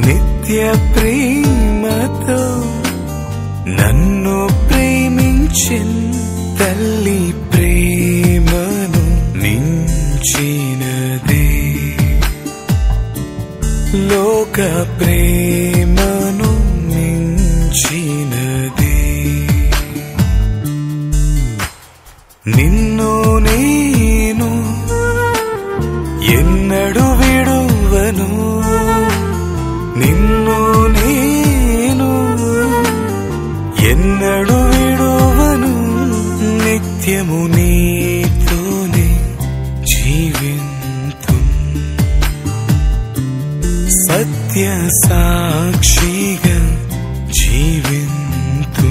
నిత్య ప్రేమతో నన్ను ప్రేమించిన్ తల్లి ప్రేమను మించినదే లోక ప్రేమను మించినదే నిన్ను నేను ఎన్నడు విడువను నిన్ను నేను ఎన్నడు విడువను నిత్యము నీతోనే జీవింతు సత్య సాక్షిగా జీవింతు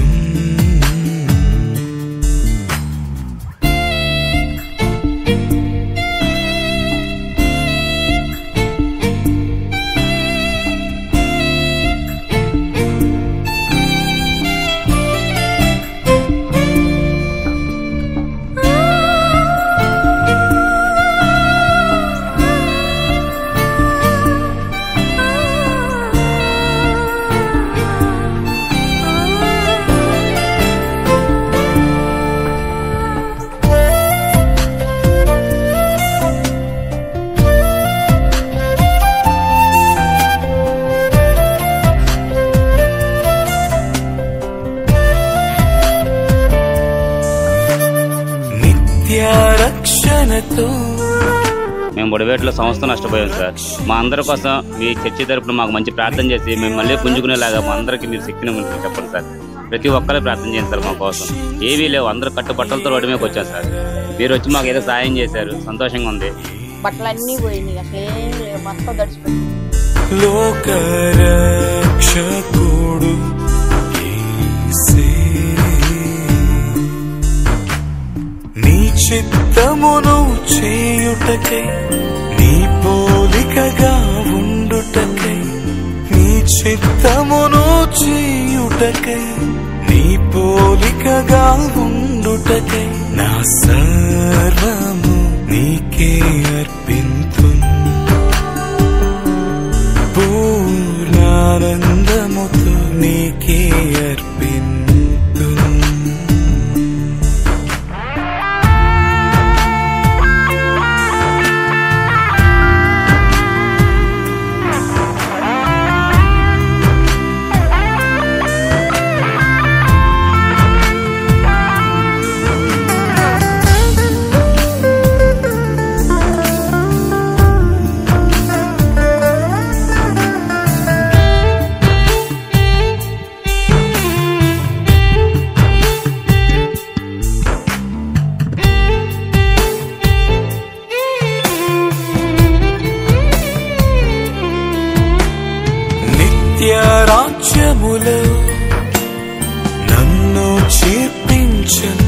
మేము బొడివేటలో సంస్థ నష్టపోయాం సార్. మా అందరి కోసం మీ చర్చి తరపున మాకు మంచి ప్రార్థన చేసి మేము మళ్ళీ పుంజుకునేలాగా మా అందరికీ మీరు శక్తిని చెప్పండి సార్. ప్రతి ఒక్కరే ప్రార్థన చేయండి సార్. మా కోసం ఏవీ లేవు, అందరూ కట్టుబట్టలతో రోడ్డు మీదకి వచ్చాం సార్. మీరు వచ్చి మాకు ఏదో సాయం చేశారు, సంతోషంగా ఉంది. బట్టలన్నీ పోయినాయి, అసలేం లేవు, మొత్తం దడిచిపోయింది. లోకరక్షకుడు నీ చిత్తమును చేయుటకై నీ పోలికగా ఉండుటకై నీ చిత్తమును చేయుటకై నీ పోలికగా ఉండుటకై నా సర్వము నీకే అర్పింతు పూర్ణానందముతో నీకే అర్పింతు రాజ్యములో నన్ను చేర్పించన్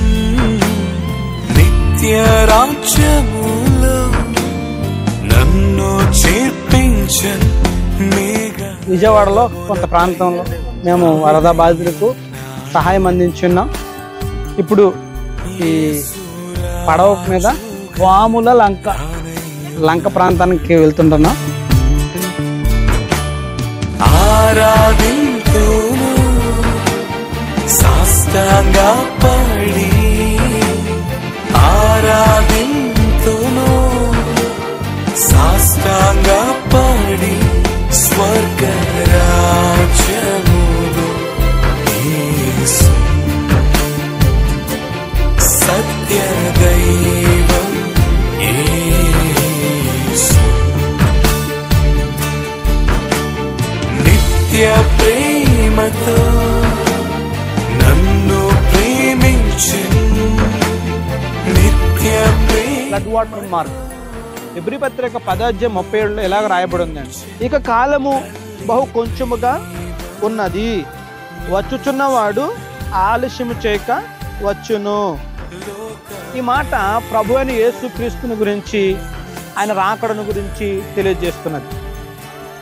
నిత్య రాజ్యములో నన్ను చేర్పించన్ విజయవాడలో కొంత ప్రాంతంలో మేము వరద బాధితులకు సహాయం అందించున్నాం. ఇప్పుడు ఈ పడవ మీద వాముల లంక ప్రాంతానికి వెళ్తుంటున్నాం. ఆరాధింతును సాష్టాంగపడి ఆరాధింతును సాష్టాంగపడి స్వర్గరాజ్యములో యేసు సత్య దైవం యేసు నిత్య ప్రేమతో నన్ను ప్రేమించెను నిత్య బ్లడ్ వాటర్ మార్క్ ఎబ్రీ పత్రిక 10:37 ఇలాగ రాయబడి ఉందండి. ఇక కాలము బహు కొంచెముగా ఉన్నది, వచ్చుచున్నవాడు ఆలస్యము చేయక వచ్చును. ఈ మాట ప్రభు అయిన యేసుక్రీస్తుని గురించి, ఆయన రాకడను గురించి తెలియజేస్తున్నది.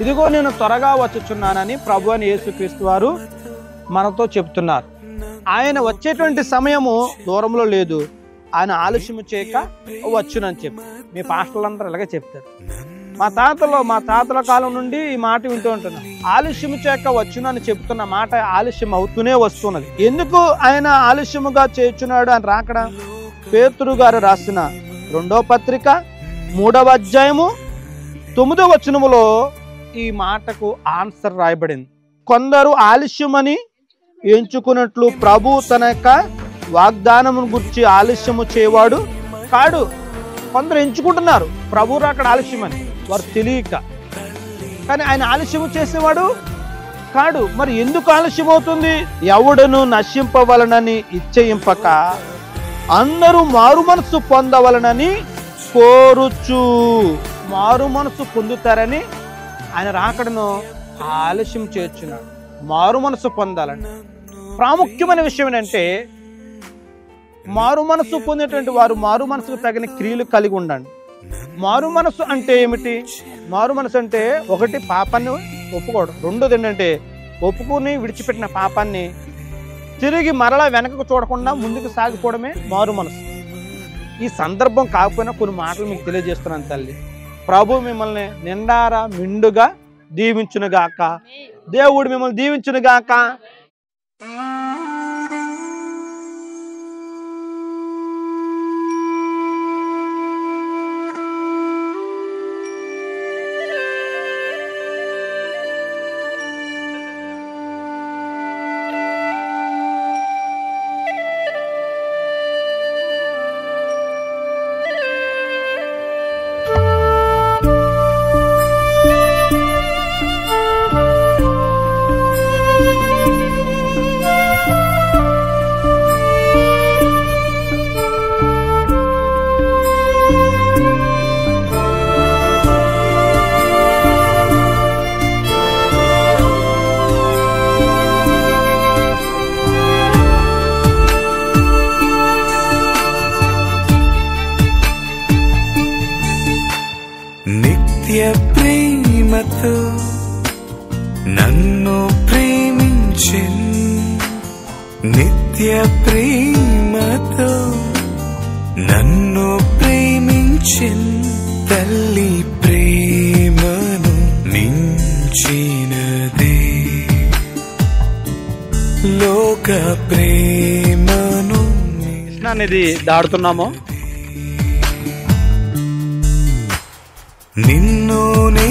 ఇదిగో నేను త్వరగా వచ్చుచున్నానని ప్రభు అయిన యేసుక్రీస్తు వారు మనతో చెప్తున్నారు. ఆయన వచ్చేటువంటి సమయము దూరంలో లేదు, ఆయన ఆలస్యము చేయక వచ్చునని చెప్పి మీ పాస్టర్లందరూ ఇలాగే చెప్తారు. మా తాతల కాలం నుండి ఈ మాట వింటూ ఉంటున్నాం. ఆలస్యము చేక వచ్చునని చెప్తున్న మాట ఆలస్యం అవుతూనే వస్తున్నది. ఎందుకు ఆయన ఆలస్యముగా చేర్చున్నాడు అని రాకడ పేతురు గారు రాసిన 2వ పత్రిక 3వ అధ్యాయము 9వ వచనములో ఈ మాటకు ఆన్సర్ రాయబడింది. కొందరు ఆలస్యమని ఎంచుకున్నట్లు ప్రభు తన యొక్క వాగ్దానమును గురించి ఆలస్యము చేయవాడు కాడు. కొందరు ఎంచుకుంటున్నారు ప్రభు రాకడ ఆలస్యమని, వారు తెలియక. కానీ ఆయన ఆలస్యము చేసేవాడు కాడు. మరి ఎందుకు ఆలస్యం అవుతుంది? ఎవడును నశింపవలనని ఇచ్చయింపక అందరూ మారు మనసు పొందవలనని కోరుచు. మారు మనసు పొందుతారని ఆయన రాకడను ఆలస్యం చేర్చున్నాడు. మారు మనసు పొందాలని. ప్రాముఖ్యమైన విషయం ఏంటంటే మారు మనసు పొందేటువంటి వారు మారు మనసుకు తగిన క్రియలు కలిగి ఉండండి. మారు మనసు అంటే ఏమిటి? మారు మనసు అంటే ఒకటి పాపాన్ని ఒప్పుకోవడం, రెండోది ఏంటంటే ఒప్పుకుని విడిచిపెట్టిన పాపాన్ని తిరిగి మరలా వెనకకు చూడకుండా ముందుకు సాగిపోవడమే మారు మనసు. ఈ సందర్భం కాకపోయినా కొన్ని మాటలు మీకు తెలియజేస్తున్నాను తల్లి. ప్రభు మిమ్మల్ని నిండారా మిండుగా దీవించునుగాక. దేవుడు మిమ్మల్ని దీవించునుగాక. ప్రేమతో నన్ను ప్రేమించిన్, నిత్య ప్రేమతో నన్ను ప్రేమించిన్. తల్లి ప్రేమను మించినదే లోక ప్రేమను. అనేది దాడుతున్నామో నిన్ను నే